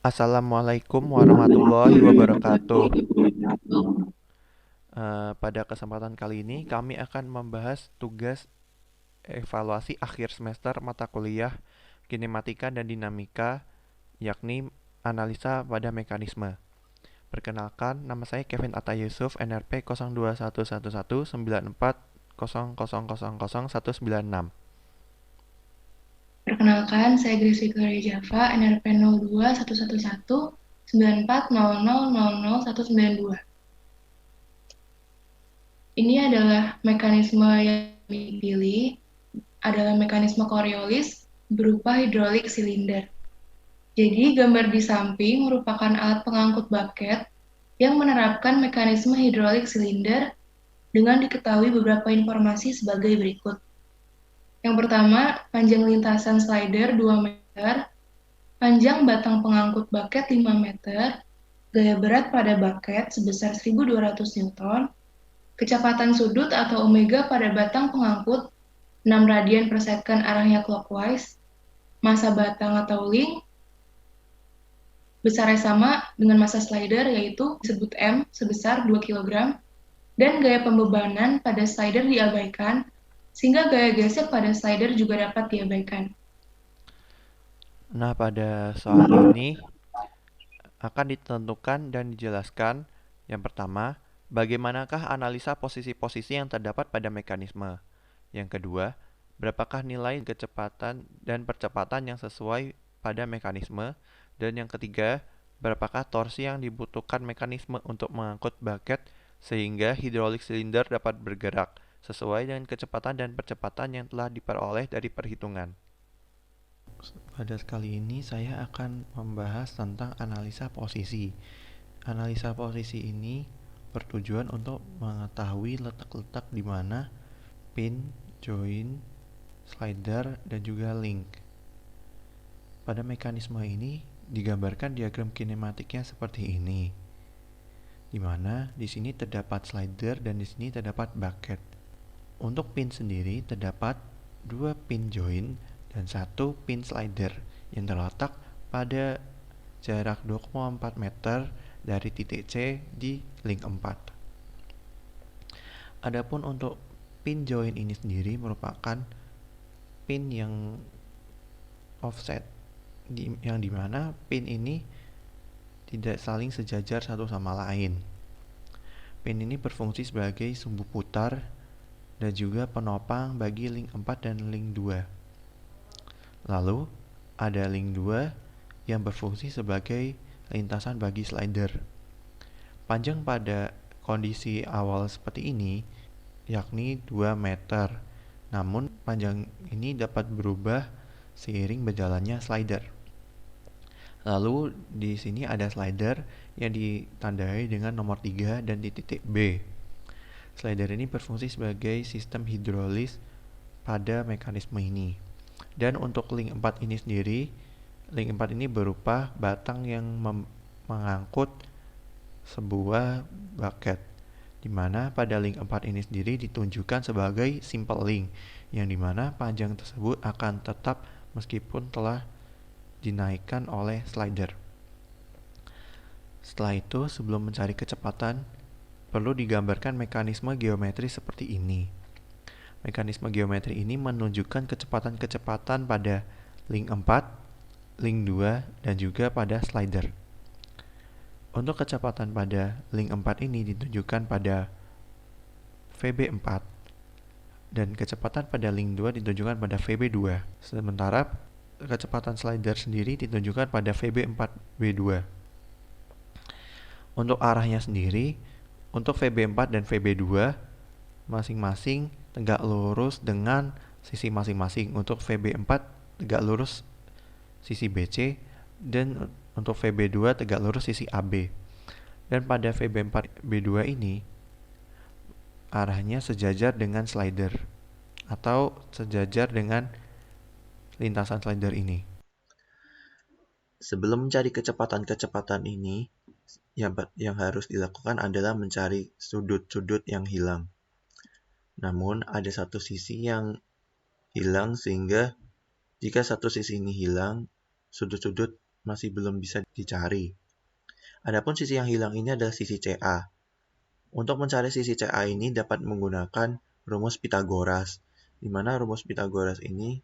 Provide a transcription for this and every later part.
Assalamualaikum warahmatullahi wabarakatuh. Pada kesempatan kali ini kami akan membahas tugas evaluasi akhir semester mata kuliah kinematika dan dinamika, yakni analisa pada mekanisme. Perkenalkan, nama saya Kevin Atta Yusuf, NRP 02119400000196. Perkenalkan, saya Grace Victoria Java, NRP 02119400000192. Ini adalah mekanisme yang dipilih, adalah mekanisme Coriolis berupa hidrolik silinder. Jadi, gambar di samping merupakan alat pengangkut bucket yang menerapkan mekanisme hidrolik silinder dengan diketahui beberapa informasi sebagai berikut. Yang pertama, panjang lintasan slider 2 meter, panjang batang pengangkut bucket 5 meter, gaya berat pada bucket sebesar 1.200 Newton, kecepatan sudut atau omega pada batang pengangkut 6 radian per second arahnya clockwise, massa batang atau link, besarnya sama dengan massa slider yaitu disebut M sebesar 2 kg, dan gaya pembebanan pada slider diabaikan, sehingga gaya gesek pada slider juga dapat diabaikan. Nah, pada soal ini akan ditentukan dan dijelaskan yang pertama, bagaimanakah analisa posisi-posisi yang terdapat pada mekanisme. Yang kedua, berapakah nilai kecepatan dan percepatan yang sesuai pada mekanisme. Dan yang ketiga, berapakah torsi yang dibutuhkan mekanisme untuk mengangkut bucket sehingga hidrolik silinder dapat bergerak sesuai dengan kecepatan dan percepatan yang telah diperoleh dari perhitungan. Pada kali ini saya akan membahas tentang analisa posisi. Analisa posisi ini bertujuan untuk mengetahui letak-letak di mana pin, join, slider, dan juga link. Pada mekanisme ini digambarkan diagram kinematiknya seperti ini, di mana di sini terdapat slider dan di sini terdapat bucket. Untuk pin sendiri terdapat 2 pin join dan 1 pin slider yang terletak pada jarak 2,4 meter dari titik C di link 4. Adapun untuk pin join ini sendiri merupakan pin yang offset, yang dimana pin ini tidak saling sejajar satu sama lain. Pin ini berfungsi sebagai sumbu putar dan juga penopang bagi link 4 dan link 2. Lalu ada link 2 yang berfungsi sebagai lintasan bagi slider. Panjang pada kondisi awal seperti ini yakni 2 meter. Namun panjang ini dapat berubah seiring berjalannya slider. Lalu di sini ada slider yang ditandai dengan nomor 3 dan di titik B. Slider ini berfungsi sebagai sistem hidrolis pada mekanisme ini. Dan untuk link 4 ini sendiri, link 4 ini berupa batang yang mengangkut sebuah bucket, di mana pada link 4 ini sendiri ditunjukkan sebagai simple link, yang dimana panjang tersebut akan tetap meskipun telah dinaikkan oleh slider. Setelah itu, sebelum mencari kecepatan, perlu digambarkan mekanisme geometri seperti ini. Mekanisme geometri ini menunjukkan kecepatan-kecepatan pada link 4, link 2, dan juga pada slider. Untuk kecepatan pada link 4 ini ditunjukkan pada VB4 dan kecepatan pada link 2 ditunjukkan pada VB2. Sementara kecepatan slider sendiri ditunjukkan pada VB4B2. Untuk arahnya sendiri, untuk VB4 dan VB2 masing-masing tegak lurus dengan sisi masing-masing. Untuk VB4 tegak lurus sisi BC dan untuk VB2 tegak lurus sisi AB. Dan pada VB4B2 ini arahnya sejajar dengan slider atau sejajar dengan lintasan slider ini. Sebelum mencari kecepatan-kecepatan ini, yang harus dilakukan adalah mencari sudut-sudut yang hilang. Namun ada satu sisi yang hilang, sehingga jika satu sisi ini hilang, sudut-sudut masih belum bisa dicari. Adapun sisi yang hilang ini adalah sisi CA. Untuk mencari sisi CA ini dapat menggunakan rumus Pythagoras, di mana rumus Pythagoras ini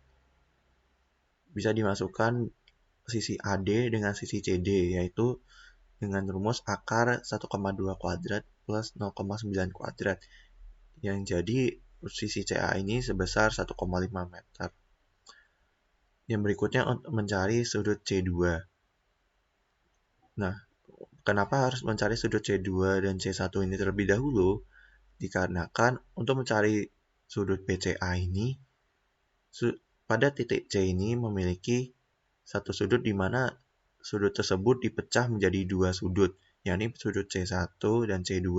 bisa dimasukkan sisi AD dengan sisi CD, yaitu dengan rumus akar 1,2 kuadrat plus 0,9 kuadrat, yang jadi sisi CA ini sebesar 1,5 meter. Yang berikutnya untuk mencari sudut C2. Nah, kenapa harus mencari sudut C2 dan C1 ini terlebih dahulu? Dikarenakan untuk mencari sudut BCA ini, pada titik C ini memiliki satu sudut di mana sudut tersebut dipecah menjadi dua sudut, yakni sudut C1 dan C2.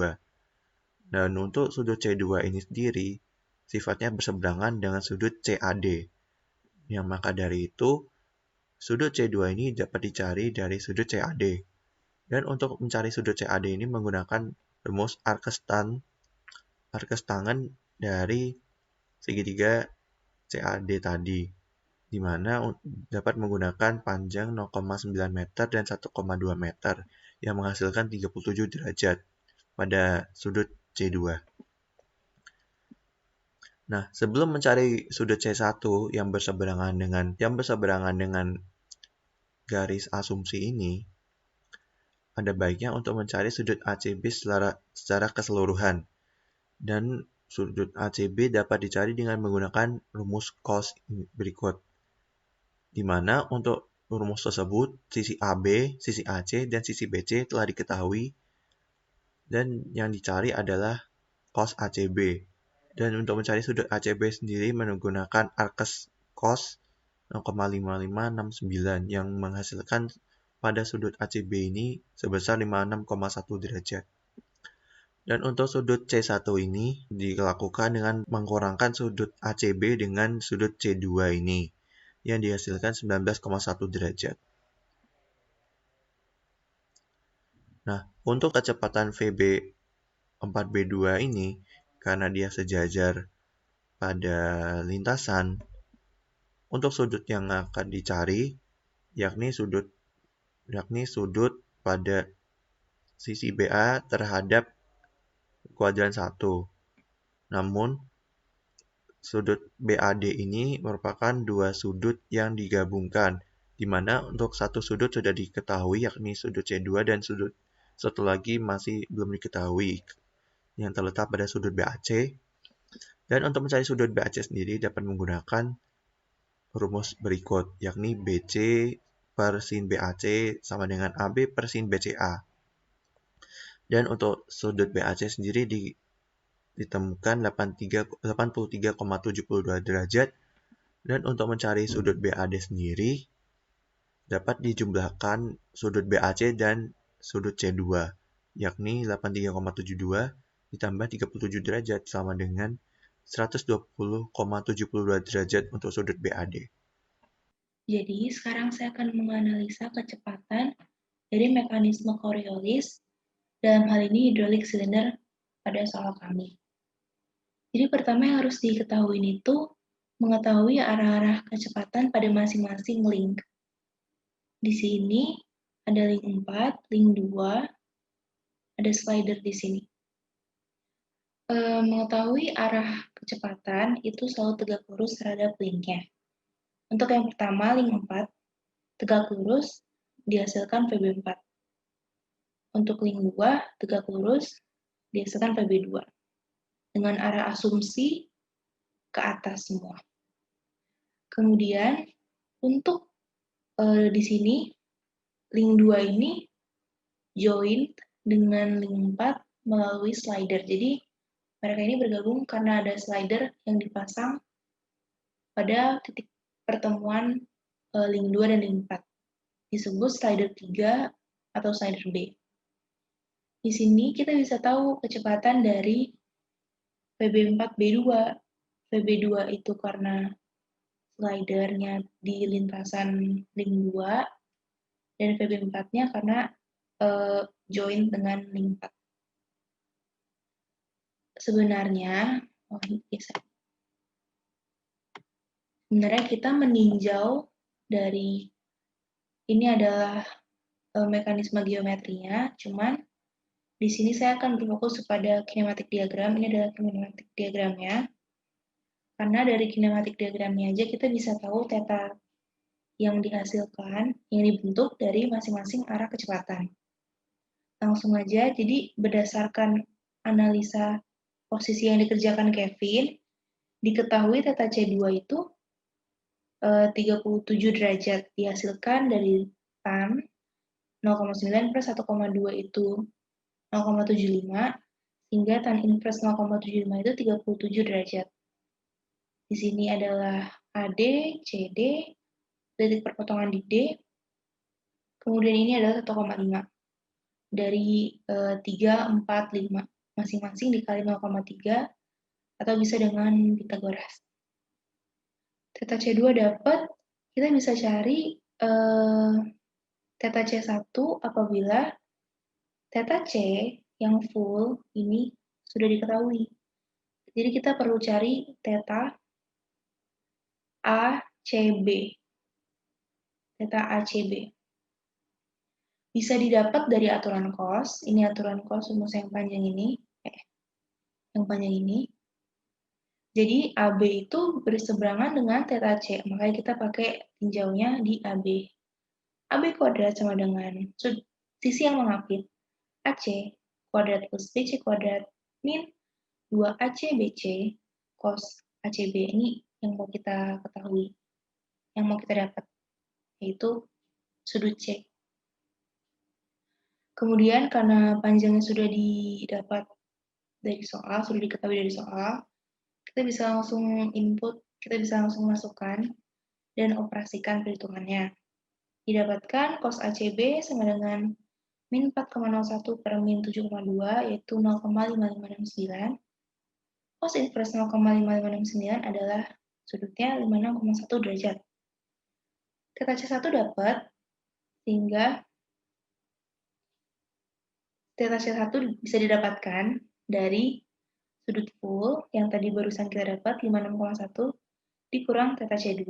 Dan untuk sudut C2 ini sendiri, sifatnya berseberangan dengan sudut CAD. Yang maka dari itu, sudut C2 ini dapat dicari dari sudut CAD. Dan untuk mencari sudut CAD ini menggunakan rumus arkestangen dari segitiga CAD tadi, di mana dapat menggunakan panjang 0,9 meter dan 1,2 meter yang menghasilkan 37 derajat pada sudut C2. Nah, sebelum mencari sudut C1 yang berseberangan dengan garis asumsi ini, ada baiknya untuk mencari sudut ACB secara keseluruhan. Dan sudut ACB dapat dicari dengan menggunakan rumus cos berikut. Di mana untuk rumus tersebut, sisi AB, sisi AC, dan sisi BC telah diketahui, dan yang dicari adalah cos ACB. Dan untuk mencari sudut ACB sendiri menggunakan arkes cos 0,5569 yang menghasilkan pada sudut ACB ini sebesar 56,1 derajat. Dan untuk sudut C1 ini dilakukan dengan mengkurangkan sudut ACB dengan sudut C2 ini yang dihasilkan 19,1 derajat. Nah, untuk kecepatan VB 4B2 ini, karena dia sejajar pada lintasan, untuk sudut yang akan dicari, yakni sudut pada sisi BA terhadap kuadran 1. Namun, sudut BAD ini merupakan dua sudut yang digabungkan, di mana untuk satu sudut sudah diketahui, yakni sudut C2, dan sudut satu lagi masih belum diketahui, yang terletak pada sudut BAC. Dan untuk mencari sudut BAC sendiri dapat menggunakan rumus berikut, yakni BC per sin BAC sama dengan AB per sin BCA. Dan untuk sudut BAC sendiri ditemukan 83,72 derajat. Dan untuk mencari sudut BAD sendiri, dapat dijumlahkan sudut BAC dan sudut C2, yakni 83,72 ditambah 37 derajat sama dengan 120,72 derajat untuk sudut BAD. Jadi, sekarang saya akan menganalisa kecepatan dari mekanisme Coriolis, dalam hal ini hidrolik silinder pada soal kami. Jadi, pertama yang harus diketahui itu mengetahui arah-arah kecepatan pada masing-masing link. Di sini ada link 4, link 2, ada slider di sini. Mengetahui arah kecepatan itu selalu tegak lurus terhadap linknya. Untuk yang pertama, link 4, tegak lurus dihasilkan VB4. Untuk link 2, tegak lurus dihasilkan VB2. Dengan arah asumsi ke atas semua. Kemudian, untuk di sini, link 2 ini join dengan link 4 melalui slider. Jadi, mereka ini bergabung karena ada slider yang dipasang pada titik pertemuan link 2 dan link 4. Disebut slider 3 atau slider B. Di sini kita bisa tahu kecepatan dari VB4B2. VB2 itu karena slidernya di lintasan link 2 dan VB4-nya karena join dengan link 4. Sebenarnya kita meninjau dari Ini adalah mekanisme geometrinya, cuman di sini saya akan berfokus kepada kinematik diagram. Ini adalah kinematik diagramnya. Karena dari kinematik diagramnya aja kita bisa tahu theta yang dihasilkan, yang dibentuk dari masing-masing arah kecepatan. Langsung aja, jadi berdasarkan analisa posisi yang dikerjakan Kevin, diketahui theta C2 itu 37 derajat dihasilkan dari tan 0,9 plus 1,2 itu 0,75, hingga tan inverse 0,75 itu 37 derajat. Di sini adalah AD, CD, titik perpotongan di D, kemudian ini adalah 1,5. Dari 3, 4, 5. Masing-masing dikali 0,3, atau bisa dengan Pitagoras. Theta C2 dapat, kita bisa cari theta C1 apabila theta C yang full ini sudah diketahui. Jadi kita perlu cari theta ACB. Theta ACB. Bisa didapat dari aturan cos. Ini aturan cos rumus yang panjang ini. Yang panjang ini. Jadi AB itu berseberangan dengan theta C. Makanya kita pakai tinjaunya di AB. AB kuadrat sama dengan sisi yang mengapit. AC kuadrat plus BC kuadrat min 2AC BC cos ACB. Ini yang mau kita ketahui. Yang mau kita dapat. Yaitu sudut C. Kemudian karena panjangnya sudah didapat dari soal, sudah diketahui dari soal, kita bisa langsung input, kita bisa langsung masukkan dan operasikan perhitungannya. Didapatkan cos ACB sama dengan min 4,01 per min 7,2, yaitu 0,5569. Cos inverse 0,5569 adalah sudutnya 56,1 derajat. Theta C1 dapat, sehingga theta C1 bisa didapatkan dari sudut full yang tadi barusan kita dapat 56,1 dikurang theta C2,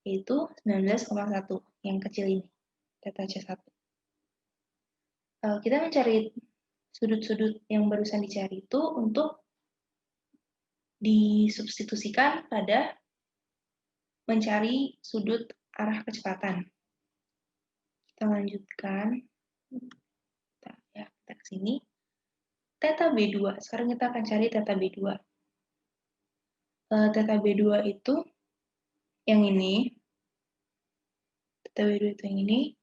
yaitu 19,1 yang kecil ini, theta C1. Kita mencari sudut-sudut yang barusan dicari itu untuk disubstitusikan pada mencari sudut arah kecepatan. Kita lanjutkan. Kita ke sini. Theta B2. Sekarang kita akan cari theta B2. Theta B2 itu yang ini. Theta B2 itu yang ini.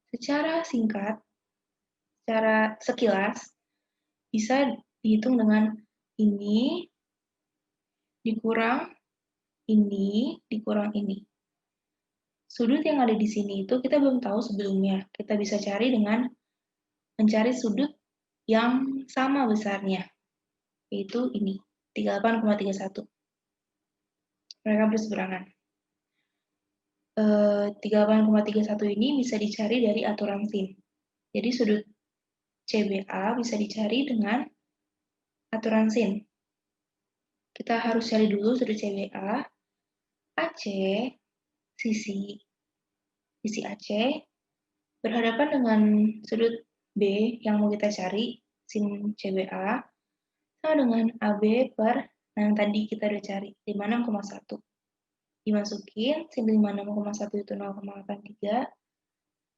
Secara singkat, secara sekilas, bisa dihitung dengan ini dikurang ini. Sudut yang ada di sini itu kita belum tahu sebelumnya. Kita bisa cari dengan mencari sudut yang sama besarnya, yaitu ini, 38,31. Mereka berseberangan. 38,31 ini bisa dicari dari aturan sin. Jadi sudut CBA bisa dicari dengan aturan sin. Kita harus cari dulu sudut CBA. AC, sisi AC berhadapan dengan sudut B yang mau kita cari, sin CBA, sama dengan AB per yang tadi kita udah cari, 56,1. Dimasukin, sin 56,1 itu 0,83,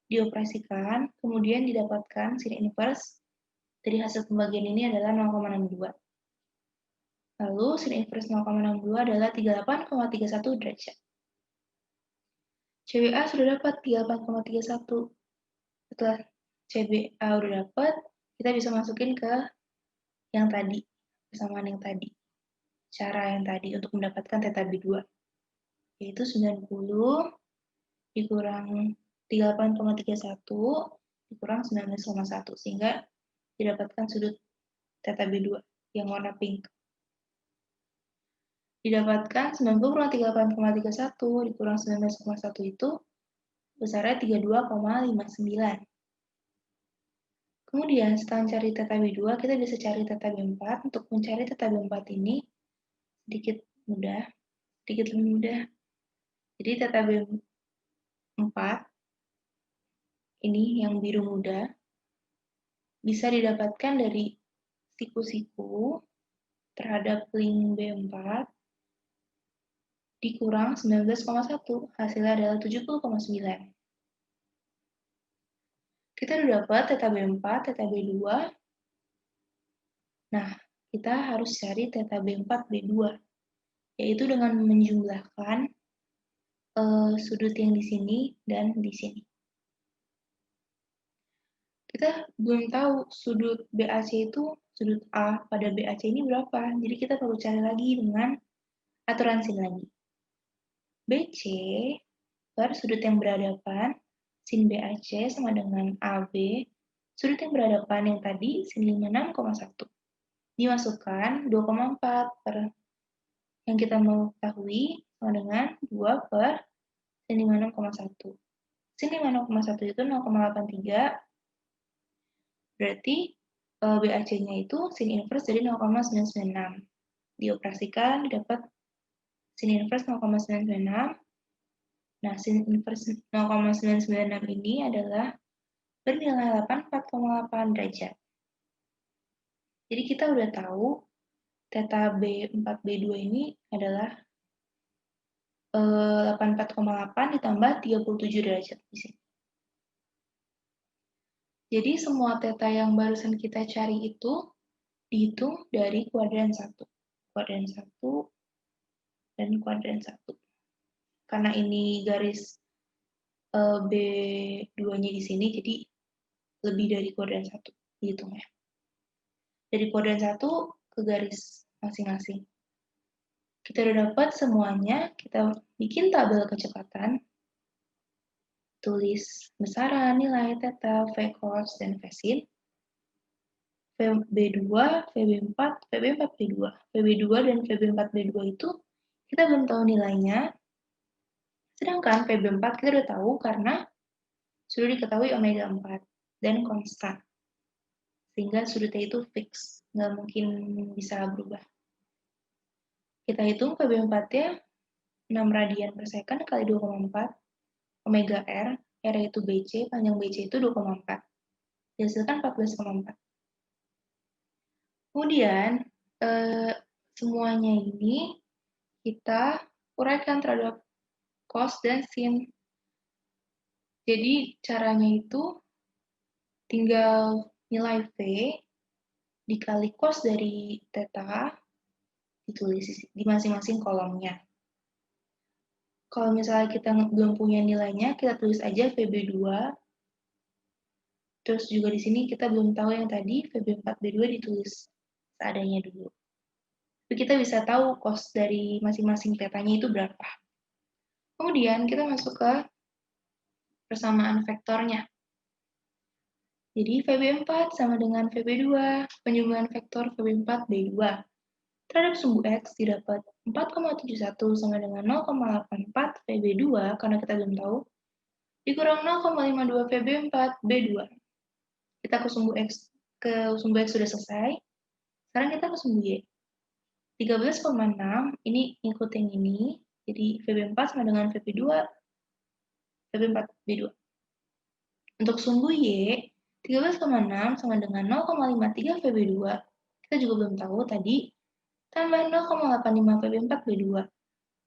dioperasikan, kemudian didapatkan sin inverse dari hasil pembagian ini adalah 0,62. Lalu sin inverse 0,62 adalah 38,31 derajat. CBA sudah dapat 38,31. Setelah CBA udah dapat, kita bisa masukin ke yang tadi, persamaan yang tadi. Cara yang tadi untuk mendapatkan theta B2. Yaitu 90 dikurang 38,31 dikurang 19,1, sehingga didapatkan sudut theta B2 yang warna pink. Didapatkan 90,38,31 dikurang 19,1 itu besarnya 32,59. Kemudian setelah mencari theta B2, kita bisa cari theta B4. Untuk mencari theta B4 ini sedikit lebih mudah. Jadi theta B4 ini yang biru muda bisa didapatkan dari siku-siku terhadap link B4 dikurang 19,1, hasilnya adalah 70,9. Kita udah dapat theta B4, theta B2. Nah, kita harus cari theta B4, B2, yaitu dengan menjumlahkan sudut yang di sini dan di sini. Kita belum tahu sudut BAC itu, sudut A pada BAC ini berapa. Jadi kita perlu cari lagi dengan aturan sin lagi. BC per sudut yang berhadapan, sin BAC sama dengan AB, sudut yang berhadapan yang tadi, sin 56,1. Dimasukkan 2,4 per yang kita mau ketahui sama dengan 2 per sin 56,1. Sin 56,1 itu 0,83, berarti BAC-nya itu sin inverse dari 0,996. Dioperasikan, dapat sin inverse 0,996. Nah, sin inverse 0,996 ini adalah bernilai 84,8 derajat. Jadi kita udah tahu theta B4, B2 ini adalah 84,8 ditambah 37 derajat di sini. Jadi semua theta yang barusan kita cari itu dihitung dari kuadran 1. Kuadran 1 dan kuadran 1. Karena ini garis B2-nya di sini, jadi lebih dari kuadran 1 dihitungnya. Dari kuadran 1 ke garis masing-masing. Kita udah dapat semuanya, kita bikin tabel kecepatan, tulis besaran, nilai, theta, V cos, dan V sin, VB2, VB4, VB4, B2. VB2 dan VB4, B2 itu kita belum tahu nilainya, sedangkan VB4 kita udah tahu karena sudah diketahui omega 4 dan konstan. Sehingga sudutnya itu fix, nggak mungkin bisa berubah. Kita hitung VB4-nya 6 radian per second kali 2,4 omega R, R itu BC, panjang BC itu 2,4. Dihasilkan 14,4. Kemudian, semuanya ini kita uraikan terhadap cos dan sin. Jadi, caranya itu tinggal nilai V dikali cos dari theta ditulis di masing-masing kolomnya. Kalau misalnya kita belum punya nilainya, kita tulis aja VB2. Terus juga di sini kita belum tahu yang tadi, VB4, B2 ditulis seadanya dulu. Tapi kita bisa tahu cos dari masing-masing tetanya itu berapa. Kemudian kita masuk ke persamaan vektornya. Jadi VB4 sama dengan VB2, penjumlahan vektor VB4, B2. Terhadap sumbu X didapat 4,71 sama dengan 0,84 VB2, karena kita belum tahu, dikurang 0,52 VB4, B2. Kita ke sumbu X sudah selesai. Sekarang kita ke sumbu Y. 13,6, ini ikut yang ini, jadi VB4 sama dengan VB2, VB4, B2. Untuk sumbu Y, 13,6 sama dengan 0,53 VB2. Kita juga belum tahu tadi, tambah 0,85 VB4, B2.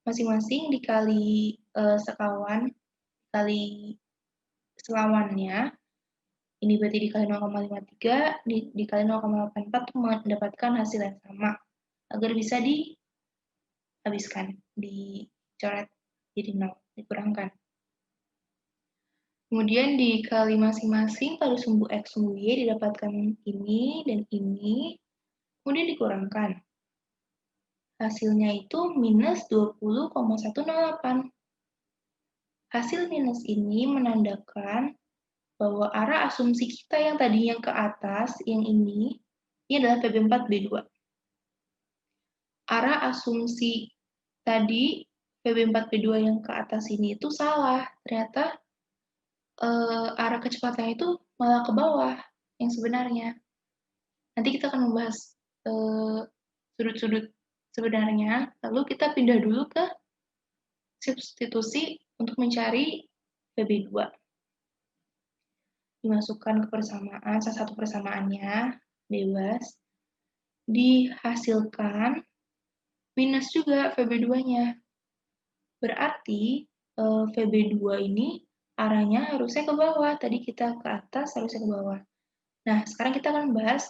Masing-masing dikali sekawan, dikali selawannya, ini berarti dikali 0,53, dikali 0,84 untuk mendapatkan hasil yang sama. Agar bisa dihabiskan, dicoret jadi 0, dikurangkan. Kemudian dikali masing-masing pada sumbu X, sumbu Y didapatkan ini dan ini, kemudian dikurangkan. Hasilnya itu minus 20,108. Hasil minus ini menandakan bahwa arah asumsi kita yang tadinya ke atas, yang ini adalah PB4, B2. Arah asumsi tadi PB4, B2 yang ke atas ini itu salah. Ternyata arah kecepatannya itu malah ke bawah yang sebenarnya. Nanti kita akan membahas sudut-sudut sebenarnya, lalu kita pindah dulu ke substitusi untuk mencari VB2. Dimasukkan ke persamaan, salah satu persamaannya, bebas, dihasilkan, minus juga VB2-nya. Berarti VB2 ini arahnya harusnya ke bawah, tadi kita ke atas harusnya ke bawah. Nah, sekarang kita akan bahas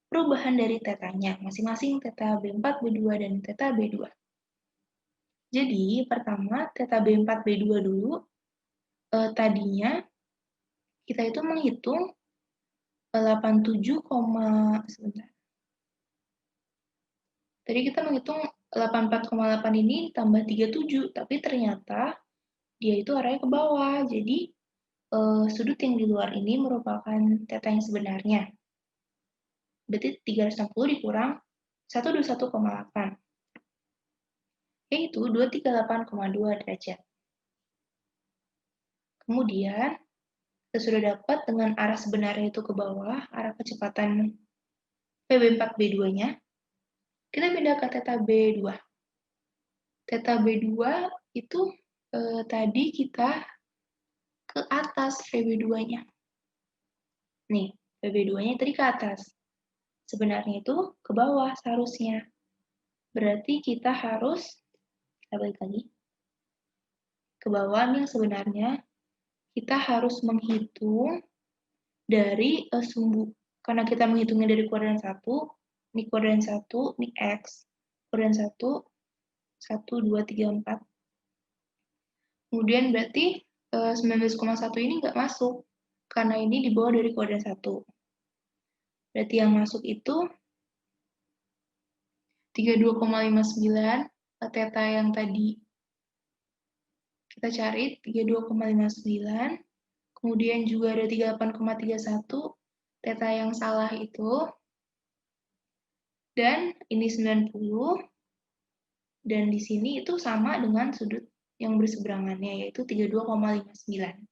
perubahan dari tetanya, masing-masing teta B4, B2, dan teta B2. Jadi, pertama, teta B4, B2 dulu, tadinya kita itu menghitung 87, sebentar. Tadi kita menghitung 84,8 ini tambah 37, tapi ternyata dia itu arahnya ke bawah. Jadi, sudut yang di luar ini merupakan teta yang sebenarnya. Berarti 360 dikurang 121,8, yaitu 238,2 derajat. Kemudian, kita sudah dapat dengan arah sebenarnya itu ke bawah, arah kecepatan VB4B2-nya, kita pindah ke teta B2. Teta B2 itu tadi kita ke atas VB2-nya. Nih, VB2-nya tadi ke atas. Sebenarnya itu ke bawah seharusnya. Berarti kita harus, kita balik lagi, ke bawah yang sebenarnya, kita harus menghitung dari sumbu. Karena kita menghitungnya dari kuadran 1, ini kuadran 1, ini X. Kuadran 1, 1, 2, 3, 4. Kemudian berarti 19,1 ini nggak masuk, karena ini di bawah dari kuadran 1. Berarti yang masuk itu 32,59, teta yang tadi kita cari, 32,59. Kemudian juga ada 38,31, teta yang salah itu. Dan ini 90. Dan di sini itu sama dengan sudut yang berseberangannya, yaitu 32,59.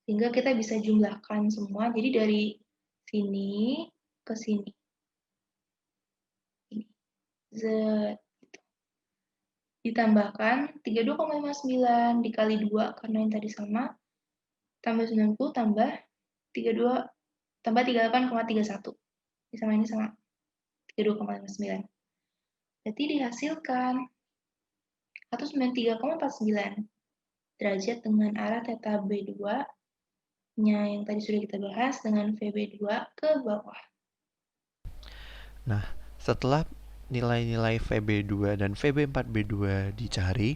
Sehingga kita bisa jumlahkan semua, jadi dari sini ke sini. Z ditambahkan 32,59 dikali 2 karena yang tadi sama, tambah 90 tambah 32 tambah 38,31. Ini sama 32,59. Berarti dihasilkan 193,49 derajat dengan arah teta B2-nya yang tadi sudah kita bahas dengan VB2 ke bawah. Nah, setelah nilai-nilai VB2 dan VB4B2 dicari,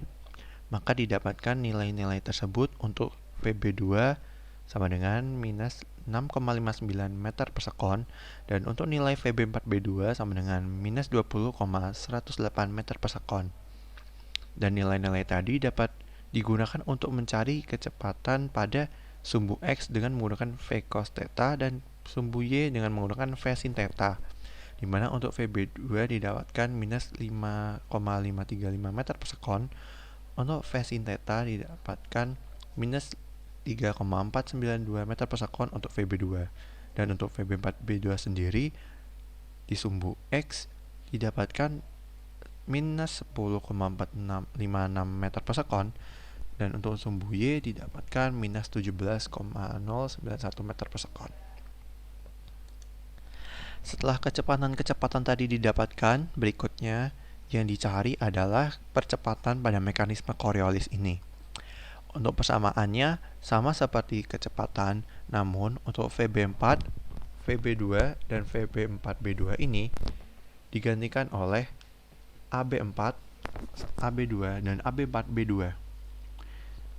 maka didapatkan nilai-nilai tersebut untuk VB2 sama dengan minus 6,59 meter per sekon, dan untuk nilai VB4B2 sama dengan minus 20,108 meter per sekon. Dan nilai-nilai tadi dapat digunakan untuk mencari kecepatan pada sumbu X dengan menggunakan V cos theta dan sumbu Y dengan menggunakan V sin theta, di mana untuk VB2 didapatkan minus 5,535 meter per sekon, untuk V sin theta didapatkan minus 3,492 meter per sekon untuk VB2, dan untuk VB4B2 sendiri di sumbu X didapatkan minus 10,4656 meter per sekon, dan untuk sumbu Y didapatkan minus 17,091 meter per sekon. Setelah kecepatan-kecepatan tadi didapatkan, berikutnya yang dicari adalah percepatan pada mekanisme Coriolis ini. Untuk persamaannya sama seperti kecepatan, namun untuk VB4, VB2, dan VB4B2 ini digantikan oleh AB4, AB2, dan AB4B2.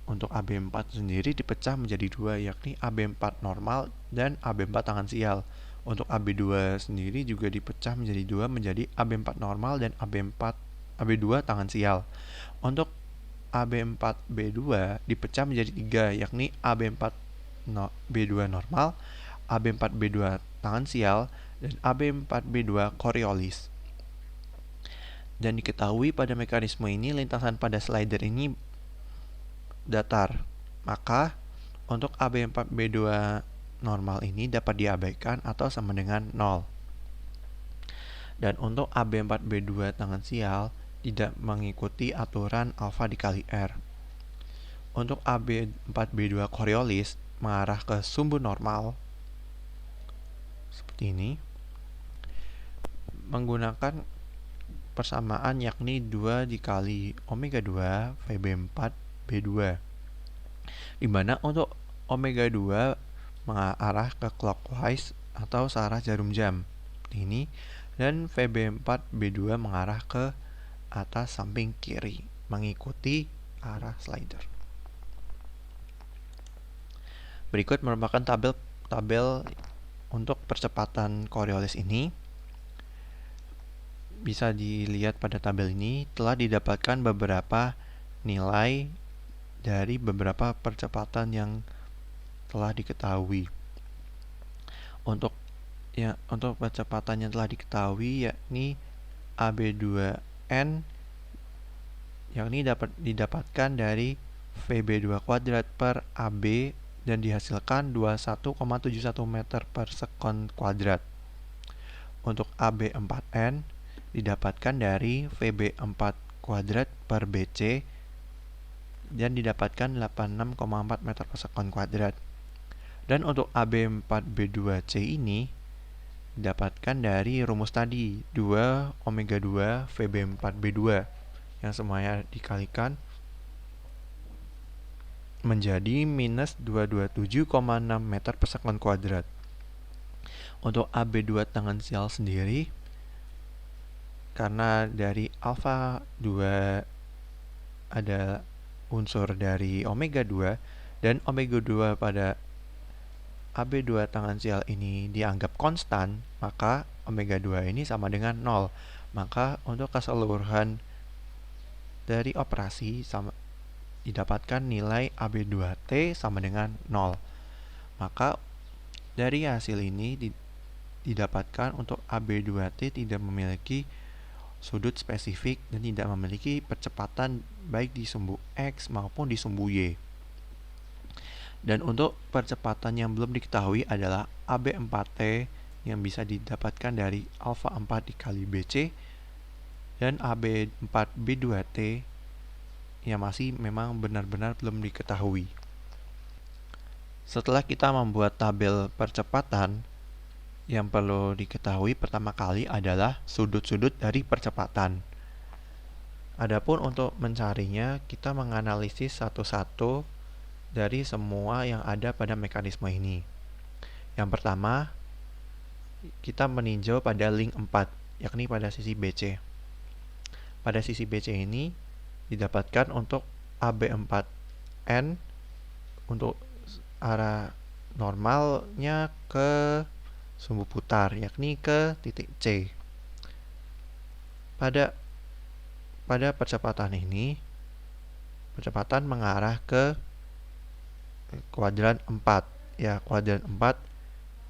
Untuk AB4 sendiri dipecah menjadi dua, yakni AB4 normal dan AB4 tangan sial. Untuk AB2 sendiri juga dipecah menjadi dua, menjadi AB4 normal dan AB2 tangan sial. Untuk AB4B2 dipecah menjadi tiga, yakni AB4B2 normal, AB4B2 tangan sial, dan AB4B2 Coriolis. Dan diketahui pada mekanisme ini lintasan pada slider ini datar, maka untuk AB4B2 normal ini dapat diabaikan atau sama dengan 0. Dan untuk AB4B2 tangan sial tidak mengikuti aturan alfa dikali R. Untuk AB4B2 Coriolis mengarah ke sumbu normal seperti ini menggunakan persamaan yakni 2 dikali omega 2 VB4 B2, dimana untuk omega 2 mengarah ke clockwise atau searah jarum jam ini, dan VB4 B2 mengarah ke atas samping kiri mengikuti arah slider. Berikut merupakan tabel untuk percepatan Coriolis ini. Bisa dilihat pada tabel ini telah didapatkan beberapa nilai dari beberapa percepatan yang telah diketahui. Untuk percepatan yang telah diketahui yakni AB2N yakni dapat didapatkan dari VB2 kuadrat per AB dan dihasilkan 21,71 meter per sekon kuadrat. Untuk AB4N didapatkan dari VB4 kuadrat per BC dan didapatkan 86,4 meter per sekon kuadrat. Dan untuk AB4B2C ini didapatkan dari rumus tadi 2 omega 2 VB4B2 yang semuanya dikalikan menjadi minus 227,6 meter per sekon kuadrat. Untuk AB2 tangensial sendiri, karena dari alfa 2 ada unsur dari omega 2 dan omega 2 pada AB2 tangensial ini dianggap konstan, maka omega 2 ini sama dengan 0. Maka untuk keseluruhan dari operasi didapatkan nilai AB2T sama dengan 0. Maka dari hasil ini didapatkan untuk AB2T tidak memiliki sudut spesifik dan tidak memiliki percepatan baik di sumbu X maupun di sumbu Y. Dan untuk percepatan yang belum diketahui adalah AB4T yang bisa didapatkan dari alfa 4 dikali BC dan AB4B2T yang masih memang benar-benar belum diketahui. Setelah kita membuat tabel percepatan, yang perlu diketahui pertama kali adalah sudut-sudut dari percepatan. Adapun untuk mencarinya, kita menganalisis satu-satu dari semua yang ada pada mekanisme ini. Yang pertama, kita meninjau pada link 4, yakni pada sisi BC. Pada sisi BC ini didapatkan untuk AB4N untuk arah normalnya ke sumbu putar, yakni ke titik C. Pada percepatan ini, percepatan mengarah ke kuadran 4. Ya, kuadran 4.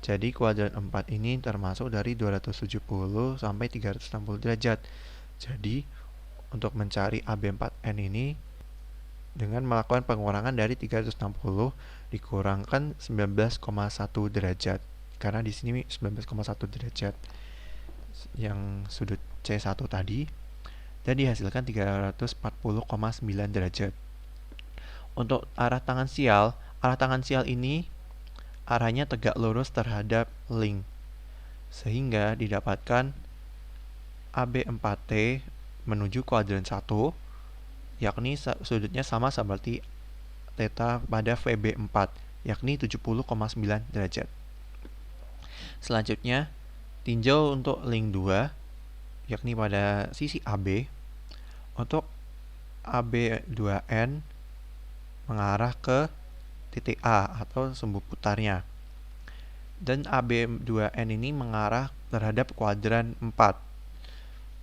Jadi kuadran 4 ini termasuk dari 270 sampai 360 derajat. Jadi untuk mencari AB4N ini dengan melakukan pengurangan dari 360 dikurangkan 19,1 derajat. Karena di sini 19,1 derajat yang sudut C1 tadi dan dihasilkan 340,9 derajat. Untuk arah tangan sial ini arahnya tegak lurus terhadap link sehingga didapatkan AB4T menuju kuadran 1 yakni sudutnya sama seperti theta pada VB4 yakni 70,9 derajat. Selanjutnya tinjau untuk link 2 yakni pada sisi AB. Untuk AB2N mengarah ke titik A atau sumbu putarnya. Dan AB2N ini mengarah terhadap kuadran 4.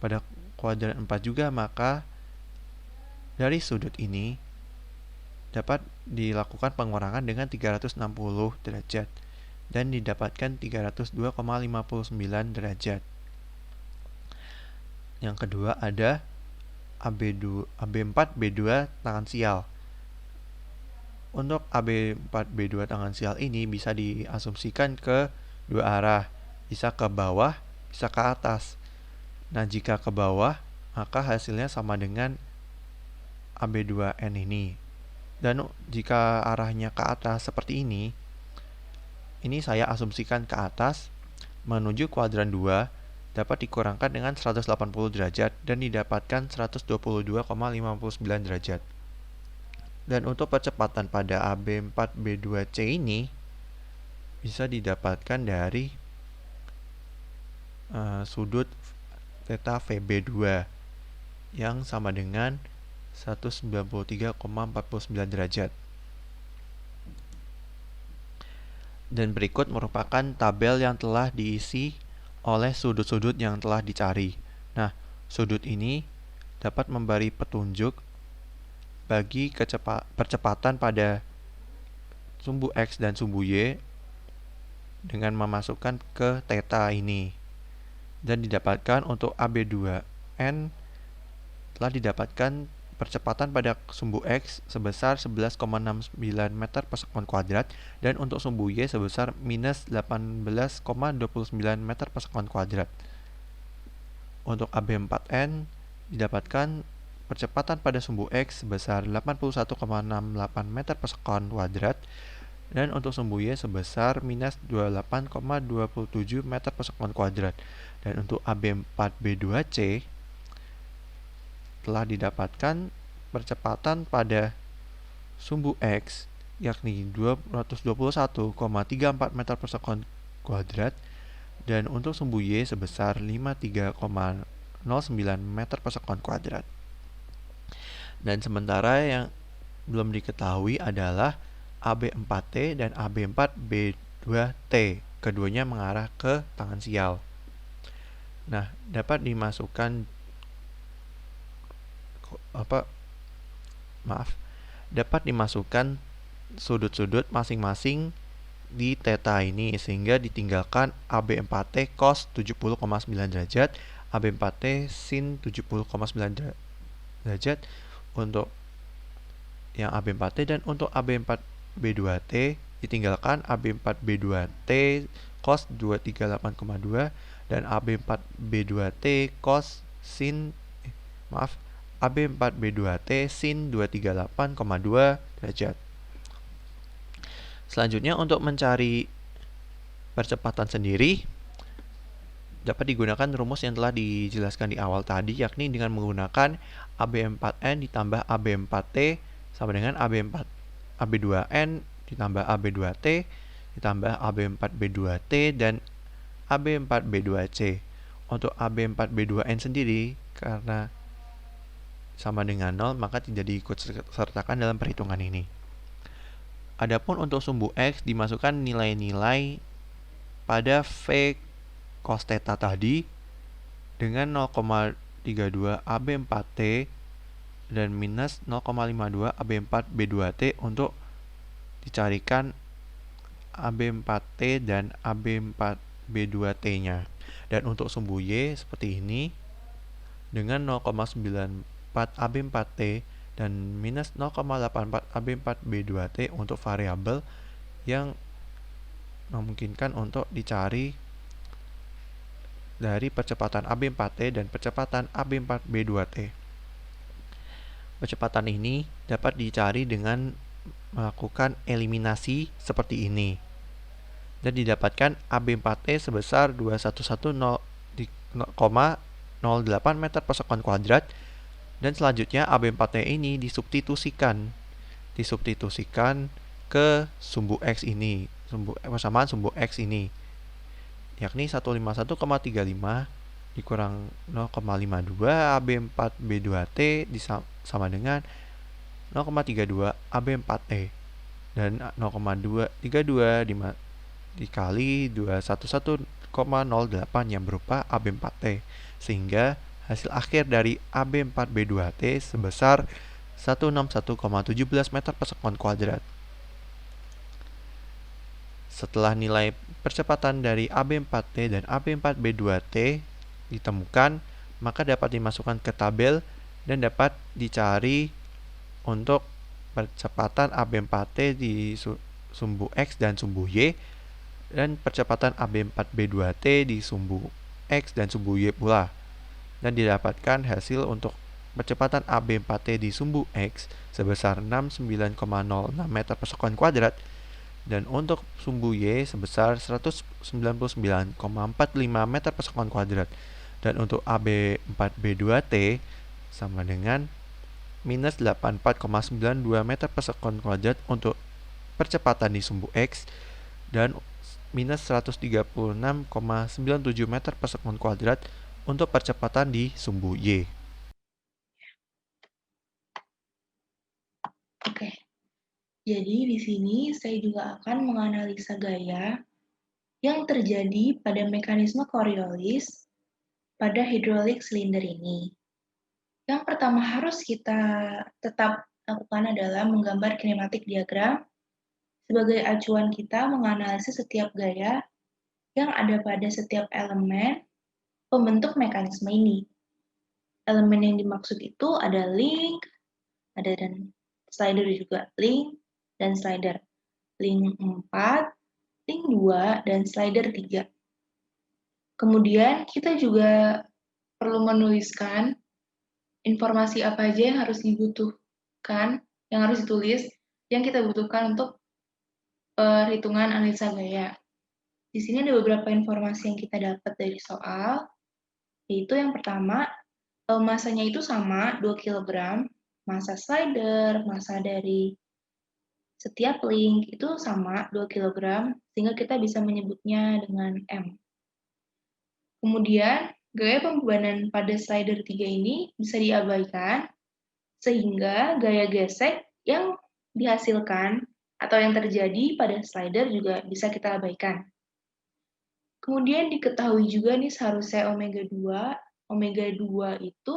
Pada kuadran 4 juga, maka dari sudut ini dapat dilakukan pengurangan dengan 360 derajat dan didapatkan 302,59 derajat. Yang kedua ada AB4B2 tangensial. Untuk AB4B2 tangensial ini bisa diasumsikan ke dua arah, bisa ke bawah, bisa ke atas. Nah, jika ke bawah, maka hasilnya sama dengan AB2N ini. Dan jika arahnya ke atas seperti ini saya asumsikan ke atas menuju kuadran 2 dapat dikurangkan dengan 180 derajat dan didapatkan 122,59 derajat. Dan untuk percepatan pada AB4B2C ini bisa didapatkan dari sudut theta VB2 yang sama dengan 193,49 derajat. Dan berikut merupakan tabel yang telah diisi oleh sudut-sudut yang telah dicari. Nah, sudut ini dapat memberi petunjuk bagi percepatan pada sumbu X dan sumbu Y dengan memasukkan ke theta ini. Dan didapatkan untuk AB2N telah didapatkan percepatan pada sumbu X sebesar 11,69 meter per sekon kuadrat dan untuk sumbu Y sebesar minus 18,29 meter per sekon kuadrat. Untuk AB4N didapatkan percepatan pada sumbu X sebesar 81,68 meter per sekon kuadrat dan untuk sumbu Y sebesar minus 28,27 meter per sekon kuadrat. Dan untuk AB4B2C telah didapatkan percepatan pada sumbu X yakni 221,34 meter per sekon kuadrat dan untuk sumbu Y sebesar 53,09 meter per sekon kuadrat. Dan sementara yang belum diketahui adalah AB4T dan AB4B2T. Keduanya mengarah ke tangan sial. Nah, dapat dimasukkan sudut-sudut masing-masing di theta ini sehingga ditinggalkan AB4T cos 70,9 derajat, AB4T sin 70,9 derajat untuk yang AB4T dan untuk AB4B2T ditinggalkan AB4B2T cos 238,2 dan AB4B2T cos sin AB4B2T sin 238,2 derajat. Selanjutnya untuk mencari percepatan sendiri dapat digunakan rumus yang telah dijelaskan di awal tadi, yakni dengan menggunakan AB4N ditambah AB4T sama dengan AB2N ditambah AB2T ditambah AB4B2T dan AB4B2C. Untuk AB4B2N sendiri karena sama dengan 0 maka tidak diikut sertakan dalam perhitungan ini. Adapun untuk sumbu X dimasukkan nilai-nilai pada V cos theta tadi dengan 0,32 AB4T dan minus 0,52 AB4B2T untuk dicarikan AB4T dan AB4B2T-nya. Dan untuk sumbu Y seperti ini dengan 0,94 AB4T dan minus 0,84 AB4B2T untuk variabel yang memungkinkan untuk dicari dari percepatan AB4T dan percepatan AB4B2T. Percepatan ini dapat dicari dengan melakukan eliminasi seperti ini dan didapatkan AB4T sebesar 211,08 meter per sekon kuadrat dan selanjutnya AB4T ini disubstitusikan ke sumbu X ini, persamaan sumbu X ini yakni 151,35 dikurang 0,52 AB4B2T sama dengan 0,32 AB4T dan 0,232 dikali 211,08 yang berupa AB4T sehingga hasil akhir dari AB4B2T sebesar 161,17 meter per sekon kuadrat. Setelah nilai percepatan dari AB4T dan AB4B2T ditemukan, maka dapat dimasukkan ke tabel dan dapat dicari untuk percepatan AB4T di sumbu X dan sumbu Y dan percepatan AB4B2T di sumbu X dan sumbu Y pula. dan didapatkan hasil untuk percepatan AB4T di sumbu X sebesar 69,06 meter per sekon kuadrat dan untuk sumbu Y sebesar 199,45 meter per sekon kuadrat. Dan untuk AB4B2T sama dengan minus 84,92 meter per sekon kuadrat untuk percepatan di sumbu X dan minus 136,97 meter per sekon kuadrat untuk percepatan di sumbu Y. Oke, jadi di sini saya juga akan menganalisa gaya yang terjadi pada mekanisme Coriolis pada hidrolik silinder ini. Yang pertama harus kita tetap lakukan adalah menggambar kinematik diagram sebagai acuan kita menganalisis setiap gaya yang ada pada setiap elemen pembentuk mekanisme ini. Elemen yang dimaksud itu ada link, ada dan slider juga, link dan slider. Link 4, link 2, dan slider 3. Kemudian kita juga perlu menuliskan informasi apa aja yang harus dibutuhkan, yang harus ditulis, yang kita butuhkan untuk perhitungan analisa gaya. Di sini ada beberapa informasi yang kita dapat dari soal, yaitu yang pertama, masanya itu sama, 2 kg, massa slider, massa dari setiap link itu sama, 2 kg, sehingga kita bisa menyebutnya dengan M. Kemudian, gaya pembebanan pada slider 3 ini bisa diabaikan, sehingga gaya gesek yang dihasilkan atau yang terjadi pada slider juga bisa kita abaikan. Kemudian diketahui juga nih seharusnya omega 2. Omega 2 itu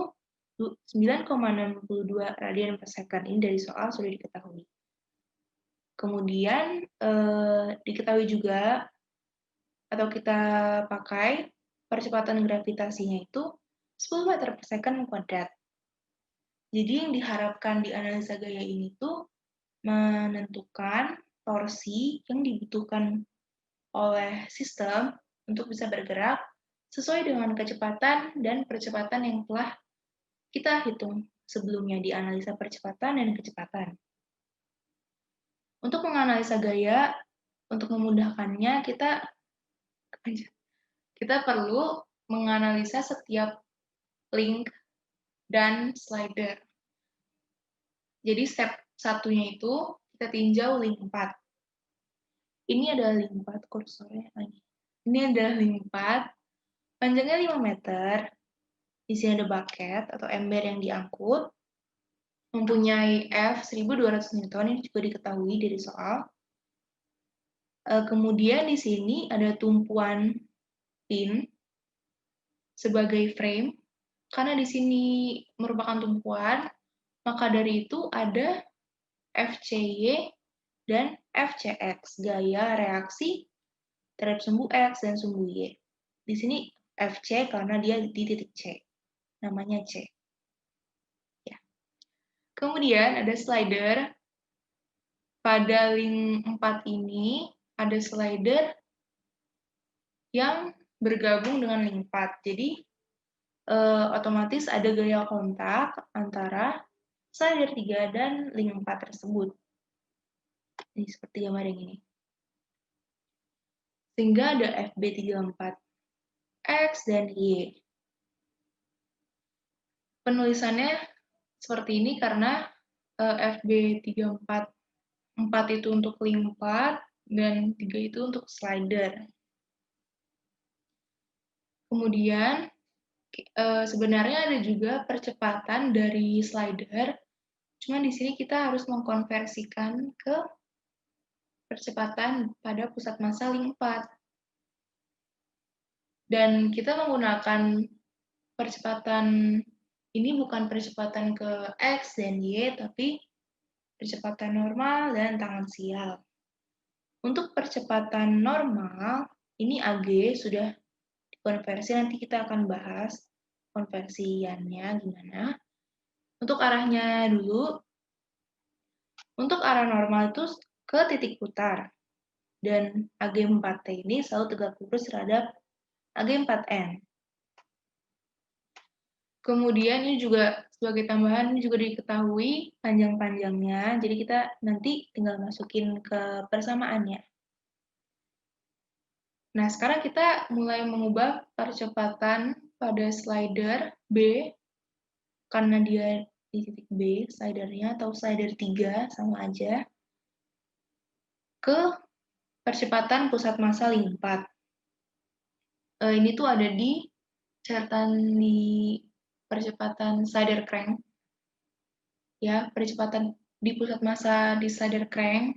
9,62 radian per second. Ini dari soal sudah diketahui. Kemudian diketahui juga atau kita pakai percepatan gravitasinya itu 10 meter per second kuadrat. Jadi yang diharapkan di analisa gaya ini tuh menentukan torsi yang dibutuhkan oleh sistem untuk bisa bergerak sesuai dengan kecepatan dan percepatan yang telah kita hitung sebelumnya di analisa percepatan dan kecepatan. Untuk menganalisa gaya, untuk memudahkannya kita perlu menganalisa setiap link dan slider. Jadi step satunya itu kita tinjau link 4. Ini adalah link 4, kursornya lagi. Ini adalah link 4, panjangnya 5 meter, di sini ada bucket atau ember yang diangkut, mempunyai F 1200 Newton, ini juga diketahui dari soal. Kemudian di sini ada tumpuan pin sebagai frame, karena di sini merupakan tumpuan, maka dari itu ada FCY dan FCX, gaya reaksi terhadap sumbu X dan sumbu Y. Di sini FC karena dia di titik C, namanya C. Ya. Kemudian ada slider. Pada link 4 ini ada slider yang bergabung dengan link 4. Jadi otomatis ada gaya kontak antara slider 3 dan link 4 tersebut. Ini seperti gambar yang ini. Sehingga ada FB34, X dan Y. Penulisannya seperti ini karena FB34 4 itu untuk link 4 dan 3 itu untuk slider. Kemudian sebenarnya ada juga percepatan dari slider, cuma di sini kita harus mengkonversikan ke percepatan pada pusat massa link 4. Dan kita menggunakan percepatan ini bukan percepatan ke X dan Y, tapi percepatan normal dan tangensial. Untuk percepatan normal, ini AG sudah dikonversi, nanti kita akan bahas konversiannya gimana. Untuk arahnya dulu, untuk arah normal itu ke titik putar, dan AG4T ini selalu tegak lurus terhadap AG4N. Kemudian ini juga sebagai tambahan ini juga diketahui panjang-panjangnya, jadi kita nanti tinggal masukin ke persamaannya. Nah, sekarang kita mulai mengubah percepatan pada slider B, karena dia di titik B, slidernya, atau slider 3, sama aja, ke percepatan pusat massa link 4. Ini tuh ada di catatan di percepatan slider crank, ya, percepatan di pusat massa di slider crank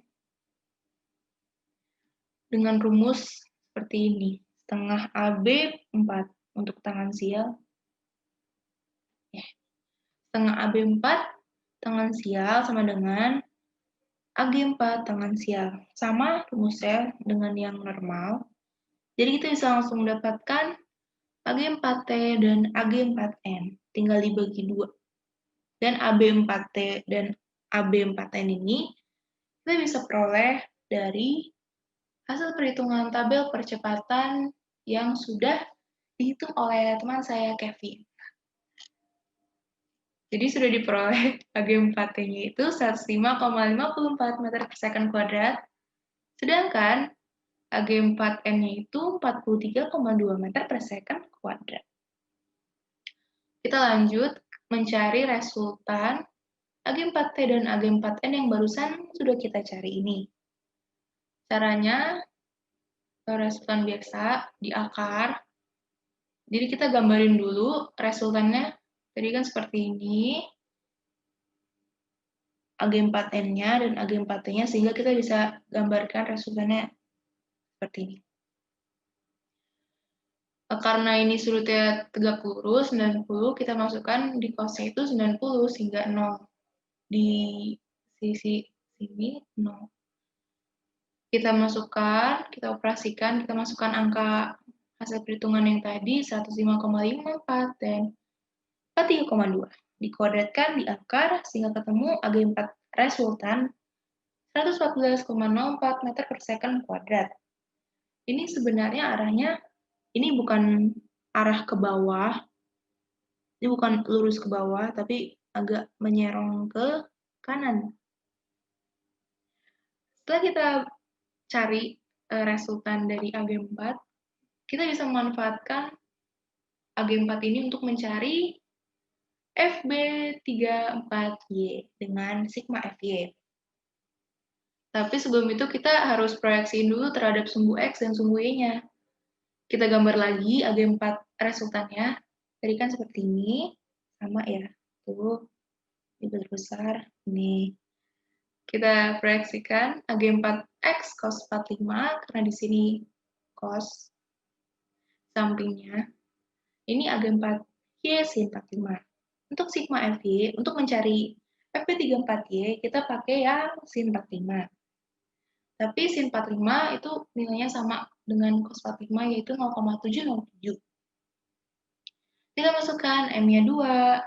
dengan rumus seperti ini, setengah AB 4 untuk tangan sial, ya, setengah AB 4 tangan sial sama dengan AG 4 tangan sial, sama rumusnya dengan yang normal, jadi kita bisa langsung mendapatkan AG 4T dan AG 4N, tinggal dibagi 2. Dan AB4T dan AB4N ini kita bisa peroleh dari hasil perhitungan tabel percepatan yang sudah dihitung oleh teman saya, Kevin. Jadi sudah diperoleh AG4T-nya itu 105,54 meter per second kuadrat, sedangkan AG4N-nya itu 43,2 meter per second kuadrat. Kita lanjut mencari resultan AG4T dan AG4N yang barusan sudah kita cari ini. Caranya, resultan biasa di akar. Jadi kita gambarin dulu resultannya. Tadi kan seperti ini. AG4N-nya dan AG4T-nya, sehingga kita bisa gambarkan resultannya seperti ini. Karena ini surutnya tegak lurus, 90, kita masukkan di cosnya itu 90 sehingga 0. Di sisi sini 0. Kita masukkan, kita operasikan, kita masukkan angka hasil perhitungan yang tadi 105,54 dan 43,2. Dikuadratkan di akar sehingga ketemu AG4 resultan 114,04 meter per second kuadrat. Ini sebenarnya arahnya, ini bukan arah ke bawah, ini bukan lurus ke bawah, tapi agak menyerong ke kanan. Setelah kita cari resultan dari AG4, kita bisa memanfaatkan AG4 ini untuk mencari FB34Y dengan sigma FY. Tapi sebelum itu kita harus proyeksiin dulu terhadap sumbu X dan sumbu Y-nya. Kita gambar lagi AG4 resultannya. Tadi kan seperti ini, sama ya. Tuh, ini besar. Ini. Kita proyeksikan AG4X cos 45, karena di sini cos sampingnya. Ini AG4Y sin 45. Untuk sigma FY, untuk mencari FB34Y, kita pakai yang sin 45. Tapi sin 45 itu nilainya sama dengan cos 45, yaitu 0,707. Kita masukkan M-nya 2,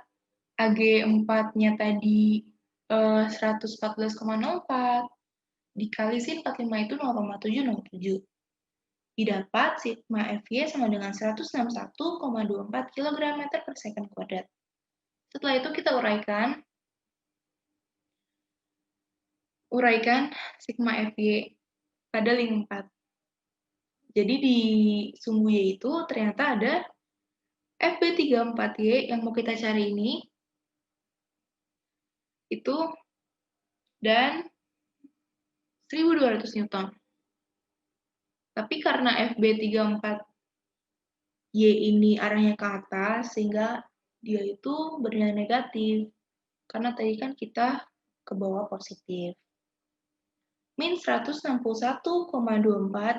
AG4-nya tadi 114,04, dikali sin 45 itu 0,707. Didapat sigma FY sama dengan 161,24 kg meter per second kuadrat. Setelah itu kita uraikan sigma FY pada link 4. Jadi di sumbu Y itu ternyata ada FB34Y yang mau kita cari ini, itu, dan 1200 Newton. Tapi karena FB34Y ini arahnya ke atas, sehingga dia itu bernilai negatif. Karena tadi kan kita ke bawah positif. Min 161,24,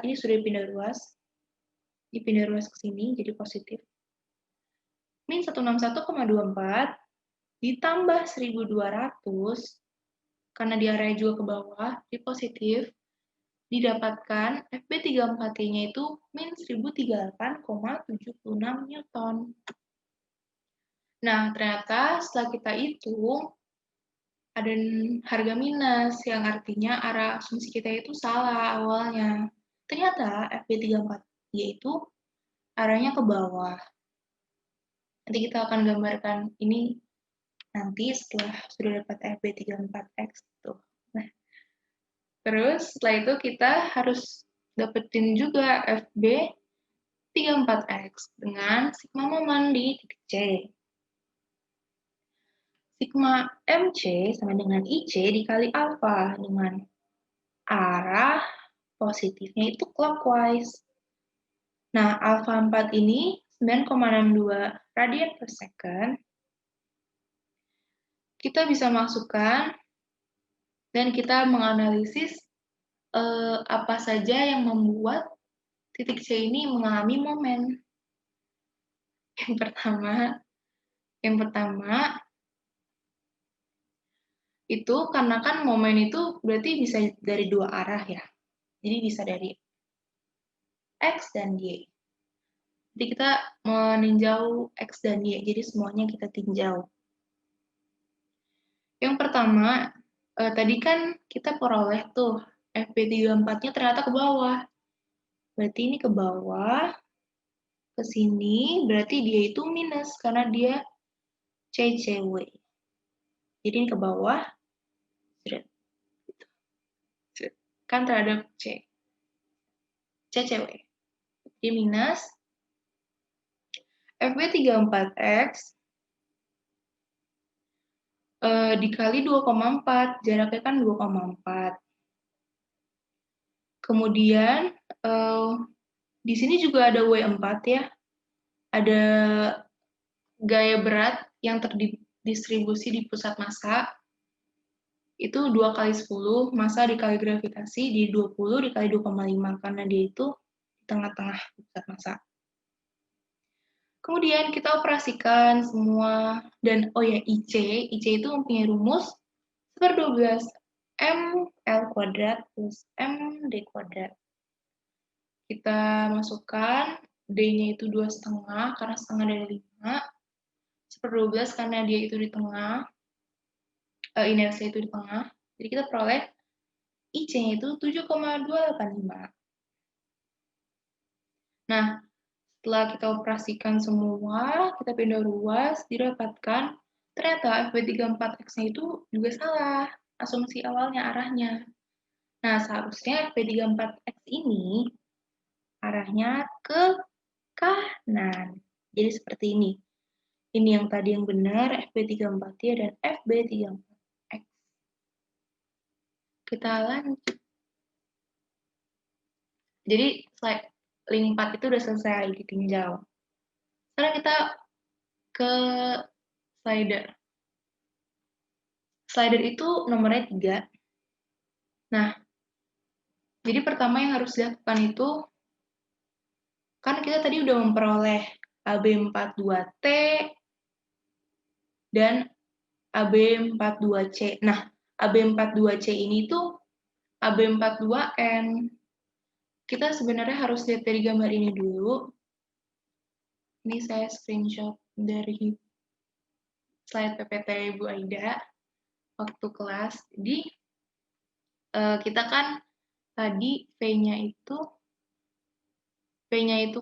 ini sudah dipindah ruas. Dipindah ruas ke sini, jadi positif. Min 161,24 ditambah 1200, karena di area juga ke bawah, di positif, didapatkan FB34Y-nya itu min 1038,76 Newton. Nah, ternyata setelah kita hitung, ada harga minus, yang artinya arah asumsi kita itu salah awalnya. Ternyata FB34Y itu arahnya ke bawah. Nanti kita akan gambarkan ini nanti setelah sudah dapat FB34X tuh. Nah, terus setelah itu kita harus dapetin juga FB34X dengan sigma momen di titik C. Sigma MC sama dengan IC dikali alfa dengan arah positifnya itu clockwise. Nah, alfa 4 ini 9,62 radian per second. Kita bisa masukkan dan kita menganalisis apa saja yang membuat titik C ini mengalami momen. Yang pertama itu karena kan momen itu berarti bisa dari dua arah ya. Jadi bisa dari X dan Y. Jadi kita meninjau X dan Y, jadi semuanya kita tinjau. Yang pertama, tadi kan kita peroleh tuh FP34-nya ternyata ke bawah. Berarti ini ke bawah, ke sini, berarti dia itu minus karena dia CCW. Jadi ini ke bawah, kan terhadap CCW. Jadi minus FB34X dikali 2,4, jaraknya kan 2,4. Kemudian di sini juga ada W4 ya, ada gaya berat yang terdistribusi di pusat massa, itu 2 kali 10, massa dikali gravitasi di 20 dikali 2,5, karena dia itu di tengah-tengah pusat massa. Kemudian kita operasikan semua, dan oh ya IC itu mempunyai rumus 1/12 ml kuadrat plus md kuadrat. Kita masukkan D-nya itu 2,5 karena setengah dari 5, 1/12 karena dia itu di tengah, inersia itu di tengah, jadi kita peroleh IC-nya itu 7,285. Nah, setelah kita operasikan semua, kita pindah ruas, didapatkan ternyata FB34X-nya itu juga salah, asumsi awalnya arahnya. Nah, seharusnya FB34X ini arahnya ke kanan. Jadi seperti ini. Ini yang tadi yang benar, FB34Y dan FB34X. Kita lanjut. Jadi slide link 4 itu udah selesai ditinjau. Sekarang kita ke slider. Slider itu nomornya 3. Nah, jadi pertama yang harus dilakukan itu, kan kita tadi udah memperoleh AB42T dan AB42C. Nah, AB42C ini tuh AB42N. Kita sebenarnya harus lihat dari gambar ini dulu. Ini saya screenshot dari slide PPT Bu Aida waktu kelas. Jadi, kita kan tadi V-nya itu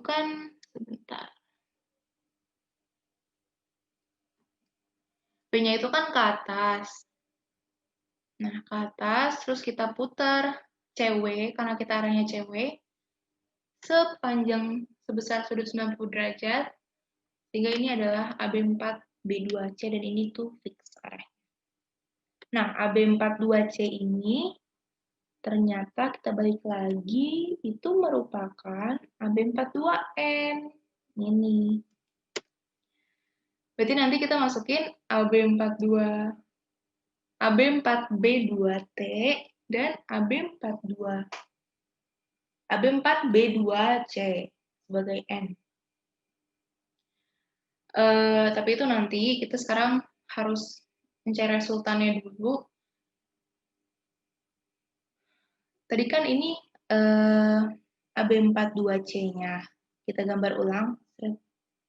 kan, sebentar. V-nya itu kan ke atas. Nah, ke atas, terus kita putar CW, karena kita arahnya CW, sepanjang sebesar sudut 90 derajat, sehingga ini adalah AB4B2C, dan ini tuh fix arahnya. Nah, AB42C ini, ternyata kita balik lagi, itu merupakan AB42N. Ini. Berarti nanti kita masukin AB4B2T dan AB4B2C sebagai N. Tapi itu nanti kita sekarang harus mencari resultannya dulu. Tadi kan ini AB42C-nya. Kita gambar ulang.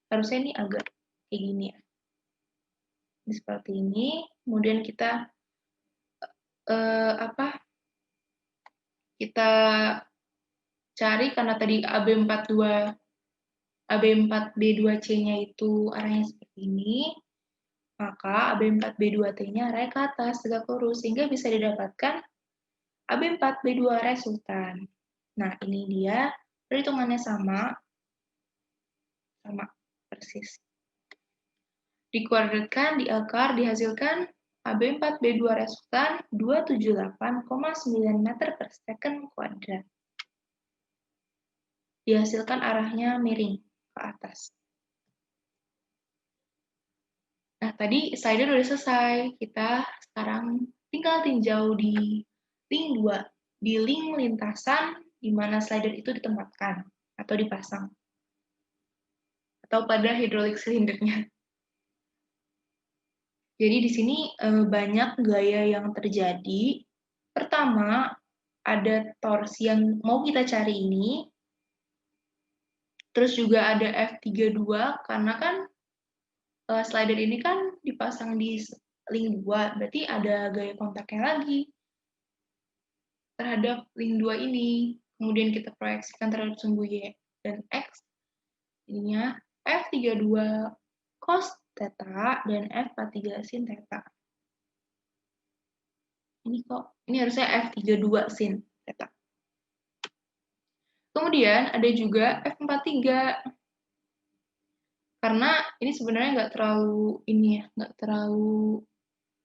Harusnya ini agak kayak gini ya. Ini seperti ini. Kemudian kita kita cari, karena tadi AB4B2C-nya itu arahnya seperti ini, maka AB4B2T-nya arahnya ke atas, tegak lurus, sehingga bisa didapatkan AB4B2 resultan. Nah, ini dia, perhitungannya sama persis. Dikuadratkan, diakar, dihasilkan AB4B2 resultan 278,9 meter per second kuadrat. Dihasilkan arahnya miring ke atas. Nah, tadi slider udah selesai. Kita sekarang tinggal tinjau di link 2. Di link lintasan di mana slider itu ditempatkan atau dipasang. Atau pada hidrolik silindernya. Jadi di sini banyak gaya yang terjadi. Pertama, ada torsi yang mau kita cari ini. Terus juga ada F32, karena kan slider ini kan dipasang di link 2, berarti ada gaya kontaknya lagi terhadap link 2 ini. Kemudian kita proyeksikan terhadap sumbu Y dan X. Jadinya F32 cos theta dan F43 sin theta. Ini harusnya F32 sin theta. Kemudian ada juga F43. Karena ini sebenarnya nggak terlalu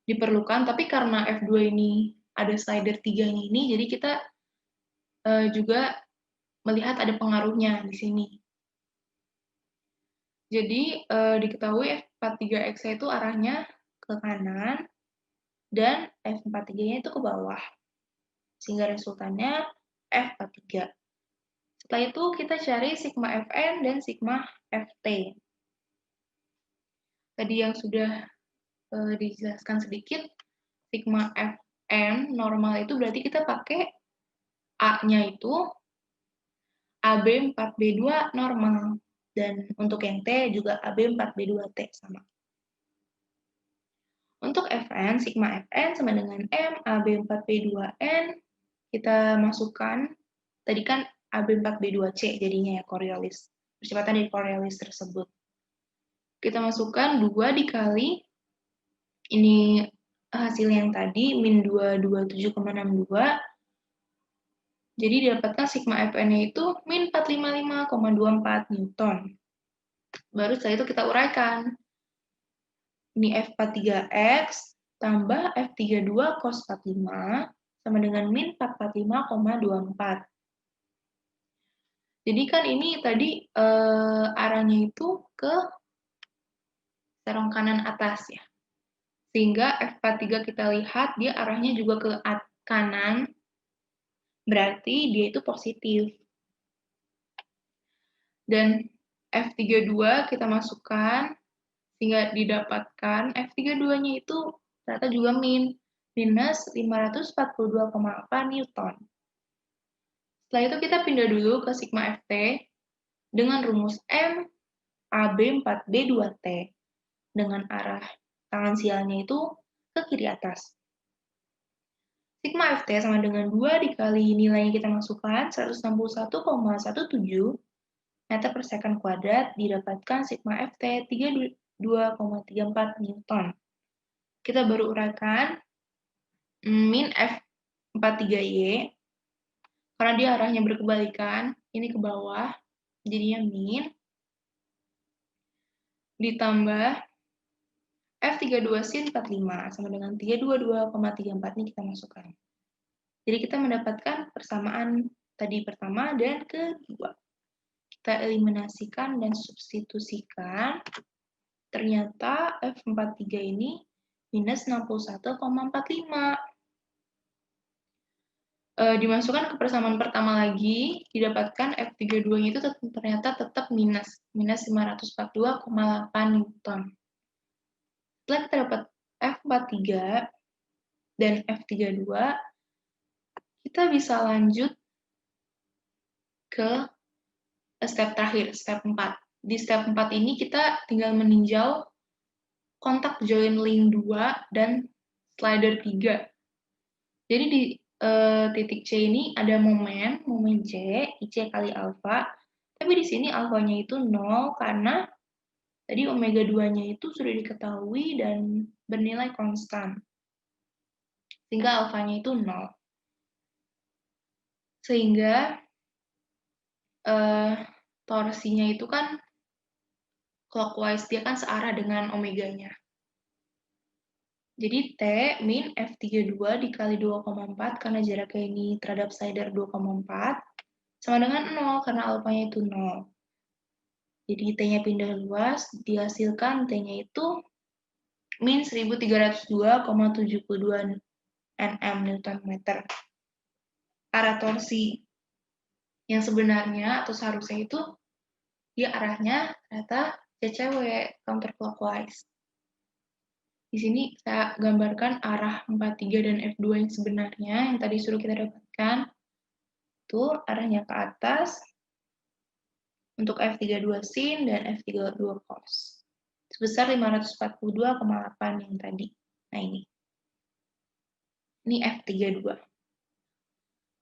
diperlukan, tapi karena F2 ini ada slider 3-nya ini, jadi kita juga melihat ada pengaruhnya di sini. Jadi diketahui F43X itu arahnya ke kanan, dan F43-nya itu ke bawah. Sehingga resultannya F43. Setelah itu kita cari sigma Fn dan sigma Ft. Tadi yang sudah dijelaskan sedikit, sigma Fn normal itu berarti kita pakai A-nya itu AB4B2 normal. Dan untuk yang T juga AB4B2T sama. Untuk Fn, sigma Fn sama dengan M AB4B2N. Kita masukkan, tadi kan AB4B2C jadinya ya, Coriolis. Percepatan dari Coriolis tersebut. Kita masukkan 2 dikali, ini hasil yang tadi, min 227,62. Jadi didapatkan sigma Fn-nya itu min 455,24 Newton. Baru setelah itu kita uraikan. Ini F43X tambah F32 cos 45 sama dengan min 445,24. Jadi kan ini tadi arahnya itu ke serong kanan atas ya. Sehingga F43 kita lihat dia arahnya juga ke kanan, berarti dia itu positif. Dan F32 kita masukkan, sehingga didapatkan F32-nya itu ternyata juga minus 542,4 Newton. Setelah itu kita pindah dulu ke sigma Ft dengan rumus M AB4B2T dengan arah tangensialnya itu ke kiri atas. Sigma Ft sama dengan 2 dikali nilai yang kita masukkan, 161,17 meter per second kuadrat, didapatkan sigma Ft 32,34 Newton. Kita baru uraikan min F43Y, karena dia arahnya berkebalikan, ini ke bawah, jadinya min, ditambah F32 sin 45, sama dengan 322,34 ini kita masukkan. Jadi kita mendapatkan persamaan tadi pertama dan kedua. Kita eliminasikan dan substitusikan, ternyata F43 ini minus 61,45. Dimasukkan ke persamaan pertama lagi, didapatkan F32-nya itu ternyata tetap minus 542,8 Newton. Setelah kita dapat F43 dan F32, kita bisa lanjut ke step terakhir, step 4. Di step 4 ini kita tinggal meninjau kontak join link 2 dan slider 3. Jadi di titik C ini ada momen C, IC kali alfa, tapi Tapi di sini alfanya itu 0 karena tadi omega 2-nya itu sudah diketahui dan bernilai konstan. Sehingga alfanya itu 0. Sehingga torsinya itu kan clockwise, dia kan searah dengan omeganya. Jadi T min F32 dikali 2,4 karena jaraknya ini terhadap slider 2,4 sama dengan 0 karena alfanya itu 0. Jadi T-nya pindah luas, dihasilkan T-nya itu min 1302,72 Nm Newton meter. Arah torsi yang sebenarnya atau seharusnya itu dia arahnya ternyata CCW, counterclockwise. Di sini saya gambarkan arah 43 dan F2 yang sebenarnya, yang tadi suruh kita dapatkan. Itu arahnya ke atas untuk F32 sin dan F32 cos. Sebesar 542,8 yang tadi. Nah ini. Ini F32.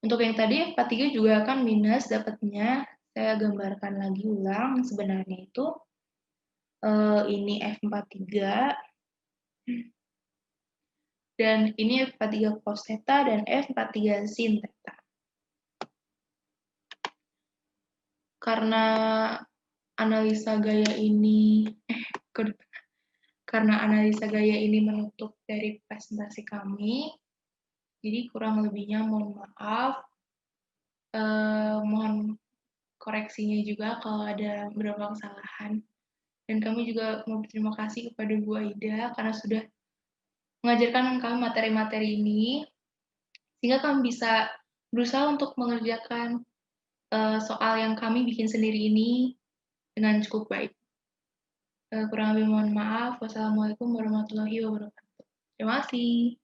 Untuk yang tadi F43 juga akan minus dapatnya. Saya gambarkan lagi ulang. Sebenarnya itu ini F43 dan ini F43 cos theta dan F43 sin theta. Karena analisa gaya ini menutup dari presentasi kami, jadi kurang lebihnya mohon maaf. Mohon koreksinya juga kalau ada beberapa kesalahan. Dan kami juga mau berterima kasih kepada Bu Aida karena sudah mengajarkan kami materi-materi ini, sehingga kami bisa berusaha untuk mengerjakan soal yang kami bikin sendiri ini dengan cukup baik. Kurang lebih mohon maaf. Wassalamualaikum warahmatullahi wabarakatuh. Terima kasih.